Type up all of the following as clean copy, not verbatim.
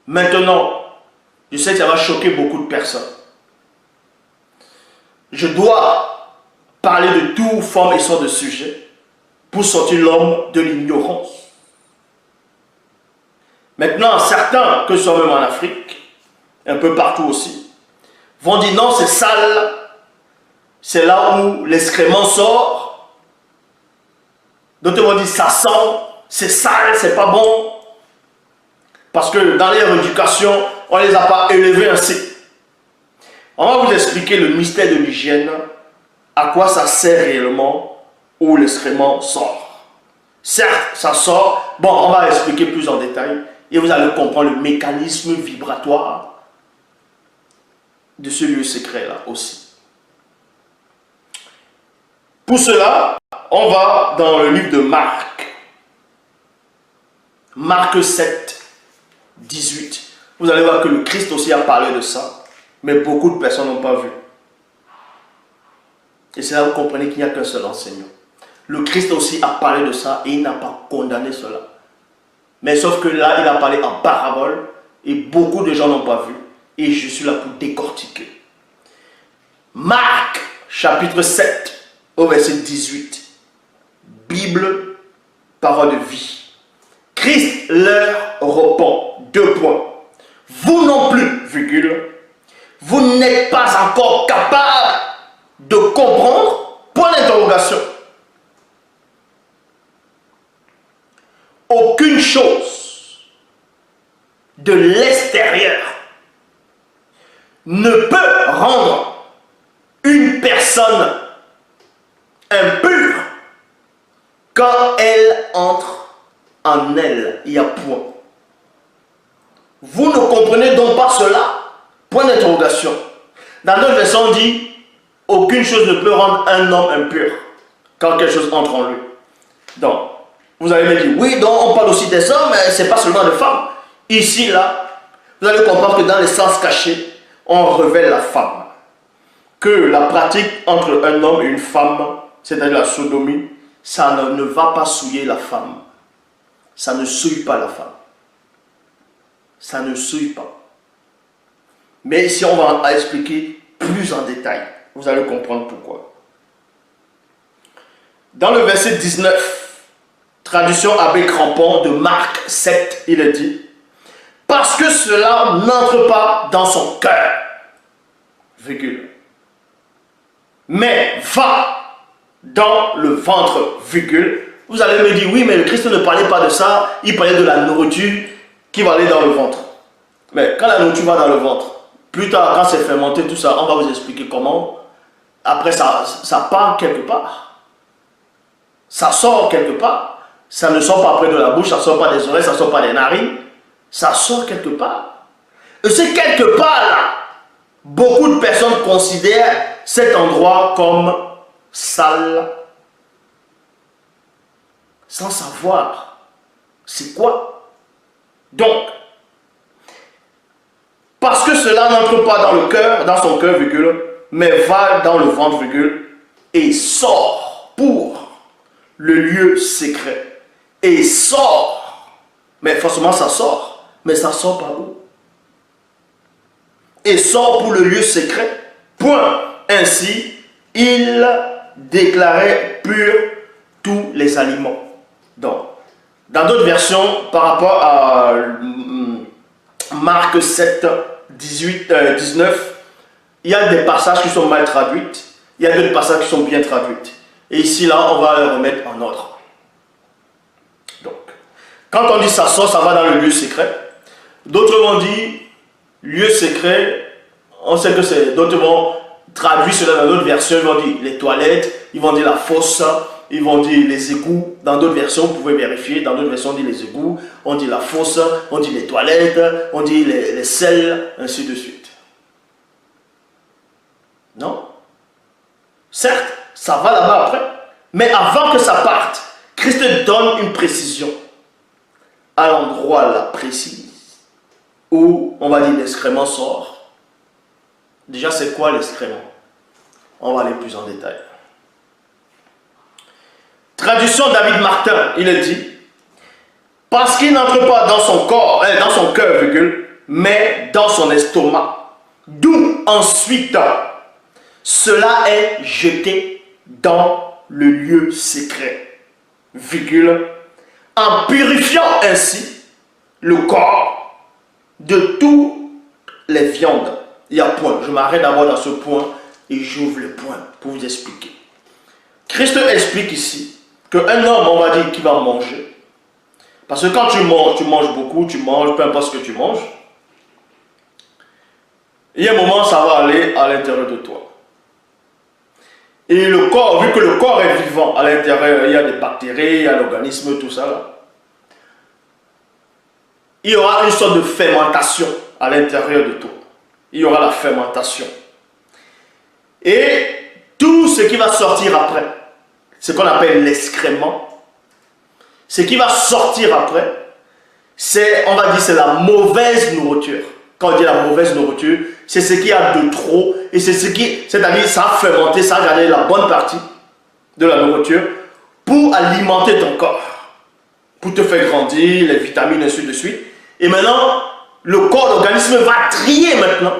Maintenant, je sais que ça va choquer beaucoup de personnes. Je dois parler de toute forme et sorte de sujet pour sortir l'homme de l'ignorance. Maintenant, certains, que ce soit même en Afrique, un peu partout aussi, vont dire non, c'est sale, c'est là où l'excrément sort. D'autres vont dire ça sent, c'est sale, c'est pas bon. Parce que dans leur éducation, on ne les a pas élevés ainsi. On va vous expliquer le mystère de l'hygiène, à quoi ça sert réellement, où l'excrément sort. Certes, ça sort, bon, on va expliquer plus en détail, et vous allez comprendre le mécanisme vibratoire de ce lieu secret-là aussi. Pour cela, on va dans le livre de Marc. Marc 7, 18. Vous allez voir que le Christ aussi a parlé de ça, mais beaucoup de personnes n'ont pas vu. Et c'est là que vous comprenez qu'il n'y a qu'un seul enseignant. Le Christ aussi a parlé de ça et il n'a pas condamné cela. Mais sauf que là, il a parlé en parabole et beaucoup de gens n'ont pas vu. Et je suis là pour décortiquer. Marc, chapitre 7, au verset 18. Bible, parole de vie. Christ leur répond, 2 points. Vous non plus, virgule, vous n'êtes pas encore capable de comprendre, point d'interrogation. Aucune chose de l'extérieur ne peut rendre une personne impure quand elle entre en elle. Il y a point. Vous ne comprenez donc pas cela? Point d'interrogation. Dans notre version, on dit aucune chose ne peut rendre un homme impur quand quelque chose entre en lui. Donc, vous allez me dire, oui, donc on parle aussi des hommes, mais ce n'est pas seulement des femmes. Ici, là, vous allez comprendre que dans les sens cachés, on révèle la femme. Que la pratique entre un homme et une femme, c'est-à-dire la sodomie, ça ne va pas souiller la femme. Ça ne souille pas la femme. Ça ne souille pas. Mais ici, on va expliquer plus en détail. Vous allez comprendre pourquoi. Dans le verset 19, traduction Abbé Crampon de Marc 7, il est dit « Parce que cela n'entre pas dans son cœur, virgule, mais va dans le ventre, virgule. » Vous allez me dire « Oui, mais le Christ ne parlait pas de ça, il parlait de la nourriture qui va aller dans le ventre. » Mais quand la nourriture va dans le ventre, plus tard, quand c'est fermenté, tout ça, on va vous expliquer comment. Après, ça part quelque part. Ça sort quelque part. Ça ne sort pas après de la bouche, ça ne sort pas des oreilles, ça ne sort pas des narines. Ça sort quelque part. Et c'est quelque part là. Beaucoup de personnes considèrent cet endroit comme sale. Sans savoir c'est quoi. Donc, parce que cela n'entre pas dans le cœur, dans son cœur, virgule, mais va dans le ventre, virgule, et sort pour le lieu secret. Et sort. Mais forcément, ça sort. Mais ça sort par où? Et sort pour le lieu secret. Point. Ainsi, il déclarait pur tous les aliments. Donc, dans d'autres versions, par rapport à Marc 7, 18, 19, il y a des passages qui sont mal traduits, il y a d'autres passages qui sont bien traduits. Et ici, là, on va les remettre en ordre. Donc, quand on dit ça sort, ça va dans le lieu secret. D'autres vont dire lieu secret, on sait que c'est. D'autres vont traduire cela dans d'autres versions, ils vont dire les toilettes, ils vont dire la fosse, ils vont dire les égouts. Dans d'autres versions, vous pouvez vérifier, dans d'autres versions, on dit les égouts, on dit la fosse, on dit les toilettes, on dit les selles, ainsi de suite. Non? Certes, ça va là-bas après, mais avant que ça parte, Christ donne une précision à l'endroit là précis où on va dire l'excrément sort. Déjà, c'est quoi l'excrément? On va aller plus en détail. Traduction David Martin, il est dit, parce qu'il n'entre pas dans son corps, dans son cœur, virgule, mais dans son estomac. D'où ensuite cela est jeté dans le lieu secret, virgule, en purifiant ainsi le corps de toutes les viandes. Il y a point. Je m'arrête d'abord dans ce point et j'ouvre le point pour vous expliquer. Christ explique ici qu'un homme, on va dire, qui va manger, parce que quand tu manges beaucoup, tu manges, peu importe ce que tu manges, il y a un moment, ça va aller à l'intérieur de toi. Et le corps, vu que le corps est vivant, à l'intérieur, il y a des bactéries, il y a l'organisme, tout ça là. Il y aura une sorte de fermentation à l'intérieur de toi. Il y aura la fermentation. Et tout ce qui va sortir après, ce qu'on appelle l'excrément, ce qui va sortir après, c'est, on va dire, c'est la mauvaise nourriture. Quand on dit la mauvaise nourriture, c'est ce qu'il y a de trop, et c'est ce qui, c'est-à-dire, ça a fermenté, ça a gardé la bonne partie de la nourriture pour alimenter ton corps, pour te faire grandir, les vitamines, et ainsi de suite. Et maintenant, le corps, l'organisme va trier maintenant.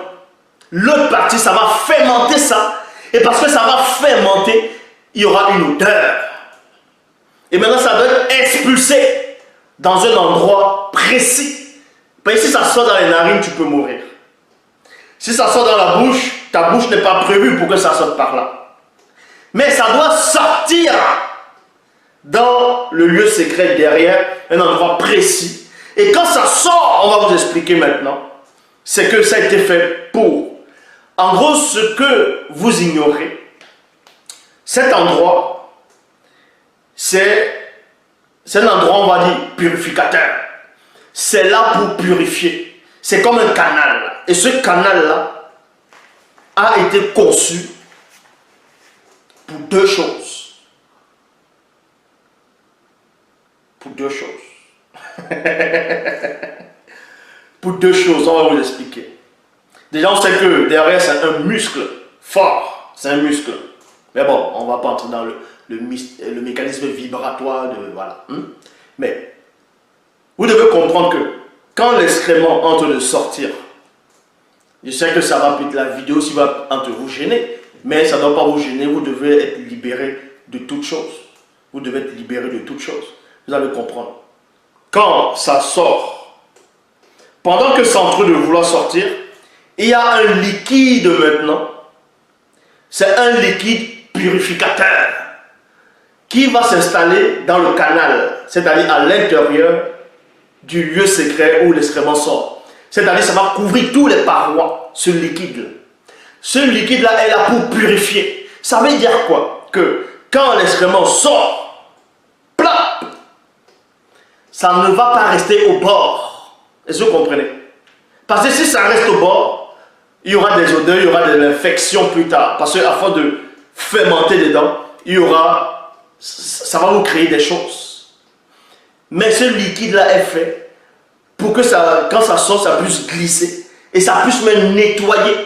L'autre partie, ça va fermenter ça. Et parce que ça va fermenter, il y aura une odeur. Et maintenant, ça doit être expulsé dans un endroit précis. Parce que si ça sort dans les narines, tu peux mourir. Si ça sort dans la bouche, ta bouche n'est pas prévue pour que ça sorte par là. Mais ça doit sortir dans le lieu secret derrière, un endroit précis. Et quand ça sort, on va vous expliquer maintenant, c'est que ça a été fait pour. En gros, ce que vous ignorez, cet endroit, c'est un endroit, on va dire, purificateur. C'est là pour purifier. C'est comme un canal. Et ce canal-là a été conçu pour deux choses. Pour deux choses. Pour deux choses, on va vous expliquer. Déjà, on sait que derrière, c'est un muscle fort. C'est un muscle. Mais bon, on ne va pas entrer dans le mécanisme vibratoire de... Voilà. Mais, vous devez comprendre que quand l'excrément entre de sortir, je sais que ça va peut-être, la vidéo aussi va entre vous gêner, mais ça ne doit pas vous gêner, vous devez être libéré de toute chose. Vous devez être libéré de toute chose. Vous allez comprendre. Quand ça sort, pendant que c'est en train de vouloir sortir, il y a un liquide maintenant. C'est un liquide purificateur qui va s'installer dans le canal, c'est-à-dire à l'intérieur du lieu secret où l'excrément sort. C'est-à-dire ça va couvrir tous les parois, ce liquide-là. Ce liquide-là est là pour purifier. Ça veut dire quoi? Que quand l'excrément sort, plap, ça ne va pas rester au bord. Est-ce que vous comprenez? Parce que si ça reste au bord, il y aura des odeurs, il y aura de l'infection plus tard. Parce qu'à force de fermenter dedans, il y aura, ça va vous créer des choses. Mais ce liquide-là est fait pour que ça, quand ça sort, ça puisse glisser. Et ça puisse même nettoyer.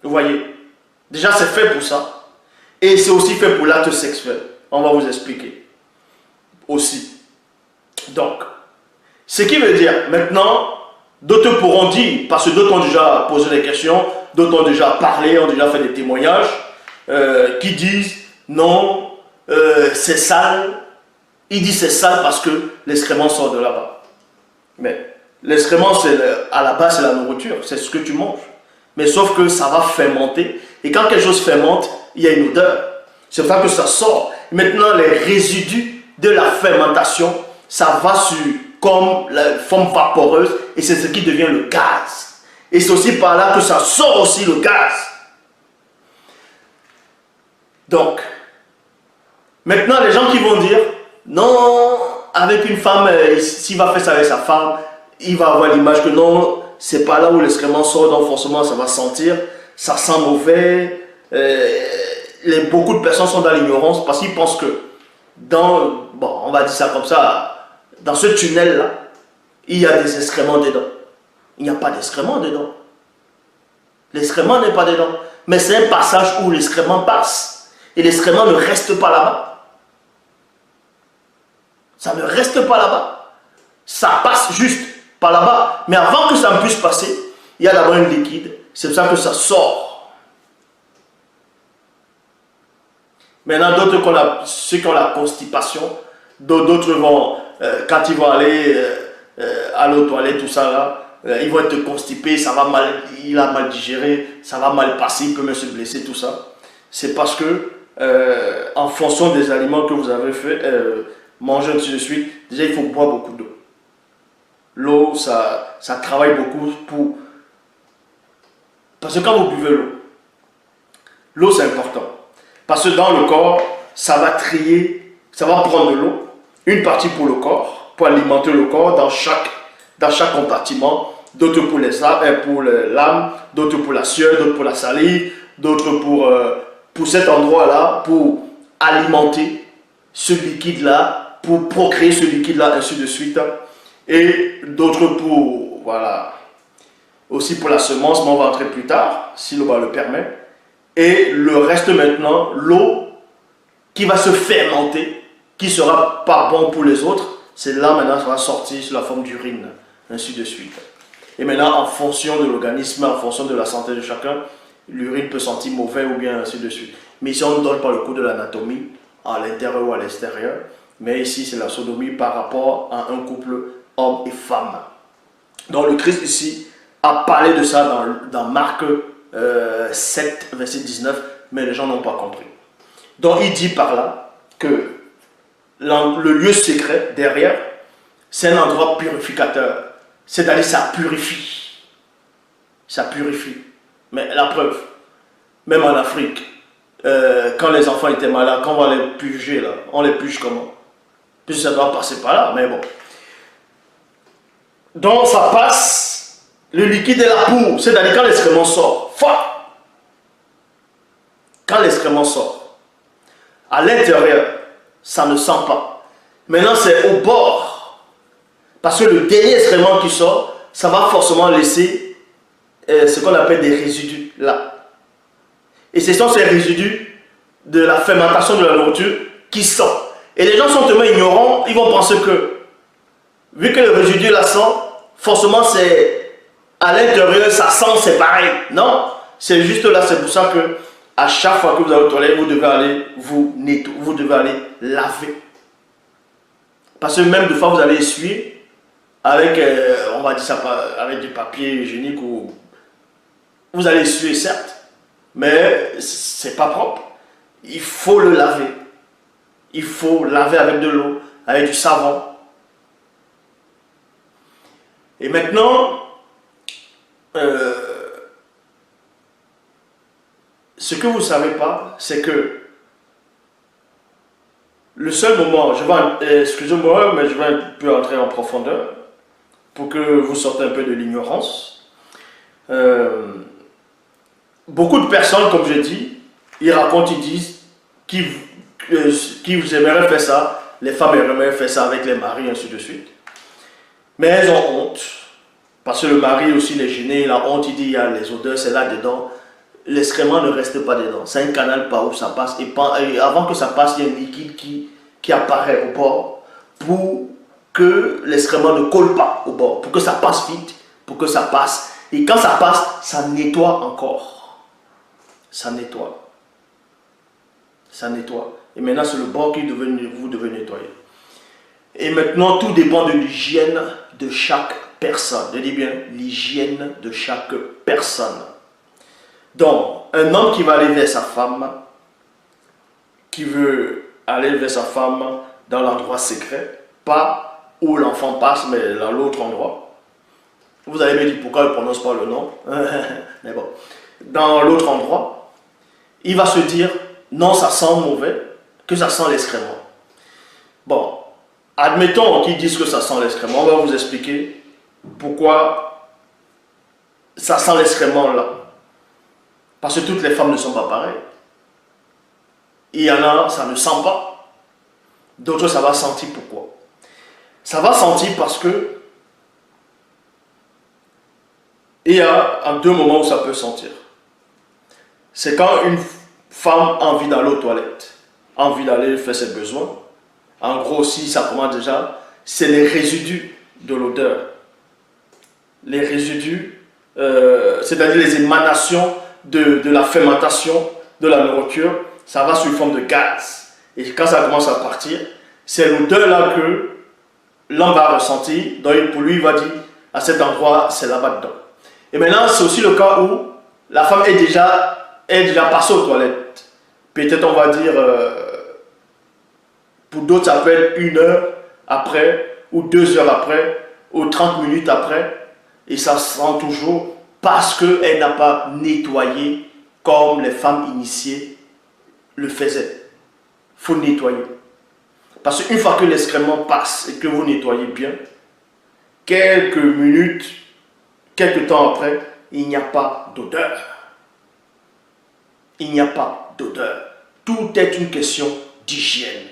Vous voyez? Déjà, c'est fait pour ça. Et c'est aussi fait pour l'acte sexuel. On va vous expliquer. Aussi. Donc, ce qui veut dire, maintenant, d'autres pourront dire, parce que d'autres ont déjà posé des questions, d'autres ont déjà parlé, ont déjà fait des témoignages, qui disent, non, c'est sale. Ils disent c'est sale parce que l'excrément sort de là-bas. Mais l'excrément, à la base, c'est la nourriture, c'est ce que tu manges. Mais sauf que ça va fermenter. Et quand quelque chose fermente, il y a une odeur. C'est pour ça que ça sort. Maintenant, les résidus de la fermentation, ça va sur comme la forme vaporeuse et c'est ce qui devient le gaz. Et c'est aussi par là que ça sort aussi le gaz. Donc, maintenant, les gens qui vont dire, non, avec une femme, s'il va faire ça avec sa femme, il va avoir l'image que non, c'est pas là où l'excrément sort, donc forcément ça va sentir, ça sent mauvais. Beaucoup de personnes sont dans l'ignorance parce qu'ils pensent que dans, bon, on va dire ça comme ça, dans ce tunnel-là, il y a des excréments dedans. Il n'y a pas d'excréments dedans. L'excrément n'est pas dedans. Mais c'est un passage où l'excrément passe. Et l'excrément ne reste pas là-bas. Ça ne reste pas là-bas. Ça passe juste par là-bas. Mais avant que ça ne puisse passer, il y a d'abord un liquide. C'est pour ça que ça sort. Maintenant, d'autres, ceux qui ont la constipation, d'autres vont, quand ils vont aller aux toilettes, tout ça là, ils vont être constipés, ça va mal, il a mal digéré, ça va mal passer, il peut même se blesser, tout ça. C'est parce que, en fonction des aliments que vous avez fait, manger ainsi de suite, déjà il faut boire beaucoup d'eau. L'eau, ça travaille beaucoup pour... Parce que quand vous buvez l'eau c'est important. Parce que dans le corps, ça va trier, ça va prendre de l'eau, une partie pour le corps, pour alimenter le corps dans chaque compartiment, d'autres pour l'âme, d'autres pour la sueur, d'autres pour la salive, d'autres pour cet endroit-là, pour alimenter ce liquide-là, pour procréer ce liquide-là, ainsi de suite. Et d'autres pour, voilà, aussi pour la semence, mais on va entrer plus tard, si l'eau le permet. Et le reste maintenant, l'eau qui va se fermenter, qui sera pas bon pour les autres, c'est là maintenant ça va sortir sous la forme d'urine, ainsi de suite. Et maintenant, en fonction de l'organisme, en fonction de la santé de chacun, l'urine peut sentir mauvais ou bien ainsi de suite. Mais ici, on ne donne pas le cours de l'anatomie, à l'intérieur ou à l'extérieur, mais ici, c'est la sodomie par rapport à un couple homme et femme. Donc le Christ ici a parlé de ça dans Marc 7, verset 19, mais les gens n'ont pas compris. Donc il dit par là que le lieu secret derrière, c'est un endroit purificateur. C'est-à-dire ça purifie. Ça purifie. Mais la preuve, même en Afrique, quand les enfants étaient malades, quand on va les purger, là, on les purge comment? Puisque ça doit passer par là, mais bon. Donc ça passe, le liquide est là pour, c'est-à-dire quand l'excrément sort, quand l'excrément sort, à l'intérieur, ça ne sent pas. Maintenant c'est au bord, parce que le dernier excrément qui sort, ça va forcément laisser ce qu'on appelle des résidus là. Et ce sont ces résidus de la fermentation de la nourriture qui sortent. Et les gens sont tellement ignorants, ils vont penser que, vu que le résidu là sent, forcément c'est à l'intérieur, ça sent, c'est pareil. Non, c'est juste là, c'est pour ça que à chaque fois que vous allez aux toilettes, vous devez aller vous nettoyer, vous devez aller laver. Parce que même des fois vous allez essuyer avec, on va dire ça, avec du papier hygiénique ou vous allez essuyer certes, mais c'est pas propre. Il faut le laver. Il faut laver avec de l'eau, avec du savon. Et maintenant, ce que vous ne savez pas, c'est que le seul moment, excusez-moi, mais je vais un peu entrer en profondeur pour que vous sortez un peu de l'ignorance. Beaucoup de personnes, comme je dis, ils racontent, ils disent qu'ils aimeraient faire ça, les femmes aimeraient faire ça avec les maris, ainsi de suite. Mais elles ont honte. Parce que le mari aussi, il est gêné, il a honte, il dit il y a les odeurs, c'est là-dedans. L'excrément ne reste pas dedans. C'est un canal par où ça passe. Et avant que ça passe, il y a un liquide qui apparaît au bord pour que l'excrément ne colle pas au bord. Pour que ça passe vite, pour que ça passe. Et quand ça passe, ça nettoie encore. Ça nettoie. Ça nettoie. Et maintenant, c'est le bord que vous devez nettoyer. Et maintenant, tout dépend de l'hygiène de chaque personne. Je dis bien l'hygiène de chaque personne. Donc, un homme qui va aller vers sa femme, qui veut aller vers sa femme dans l'endroit secret, pas où l'enfant passe, mais dans l'autre endroit. Vous allez me dire pourquoi il ne prononce pas le nom. Mais bon, dans l'autre endroit, il va se dire, non, ça sent mauvais, que ça sent l'excrément. Bon, admettons qu'ils disent que ça sent l'excrément, on va vous expliquer pourquoi ça sent l'excrément là. Parce que toutes les femmes ne sont pas pareilles. Il y en a, ça ne sent pas. D'autres, ça va sentir pourquoi. Ça va sentir parce que il y a deux moments où ça peut sentir. C'est quand une femme a envie d'aller aux toilettes, a envie d'aller faire ses besoins. En gros, si ça commence déjà, c'est les résidus de l'odeur. Les résidus, c'est-à-dire les émanations de la fermentation de la nourriture, ça va sous forme de gaz. Et quand ça commence à partir, c'est l'odeur là que l'homme va ressentir. Donc pour lui, il va dire à cet endroit, c'est là-bas dedans. Et maintenant, c'est aussi le cas où la femme est déjà passée aux toilettes. Peut-être on va dire, pour d'autres ça peut être 1 heure après, ou 2 heures après, ou 30 minutes après. Et ça sent toujours parce qu'elle n'a pas nettoyé comme les femmes initiées le faisaient. Il faut nettoyer. Parce qu'une fois que l'excrément passe et que vous nettoyez bien, quelques minutes, quelques temps après, il n'y a pas d'odeur. Il n'y a pas d'odeur. Tout est une question d'hygiène.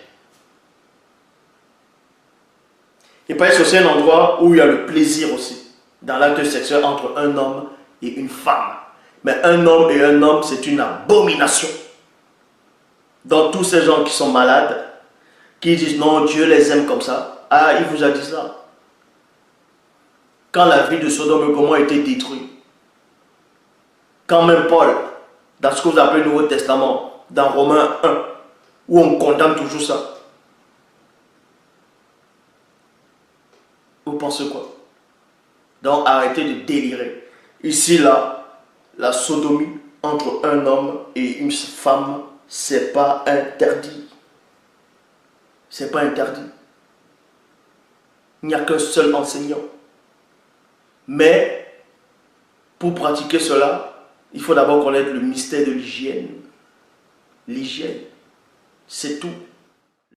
Et parce que c'est un endroit où il y a le plaisir aussi, dans l'acte sexuel entre un homme et une femme. Mais un homme et un homme, c'est une abomination. Donc tous ces gens qui sont malades, qui disent non, Dieu les aime comme ça, ah, il vous a dit ça. Quand la ville de Sodome et Gomorrhe a été détruite, quand même Paul, dans ce que vous appelez le Nouveau Testament, dans Romains 1, où on condamne toujours ça, vous pensez quoi? Donc arrêtez de délirer. Ici, là, la sodomie entre un homme et une femme, c'est pas interdit. C'est pas interdit. Il n'y a qu'un seul enseignant. Mais, pour pratiquer cela, il faut d'abord connaître le mystère de l'hygiène. L'hygiène, c'est tout.